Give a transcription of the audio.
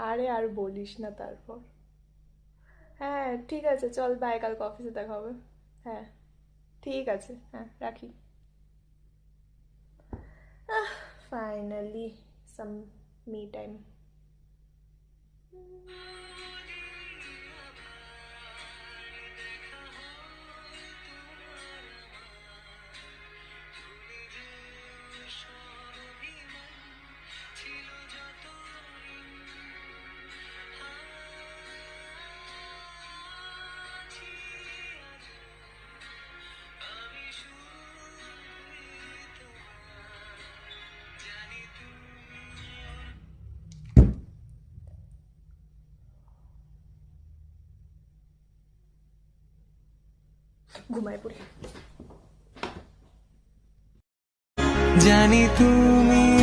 আরে আর বলিস না তারপর। হ্যাঁ ঠিক আছে, চল বাই, কালকে অফিসে দেখা হবে। হ্যাঁ ঠিক আছে, হ্যাঁ রাখি। ফাইনালি সাম মি টাইম। ঘুমায় পড়ি। জানি তুমি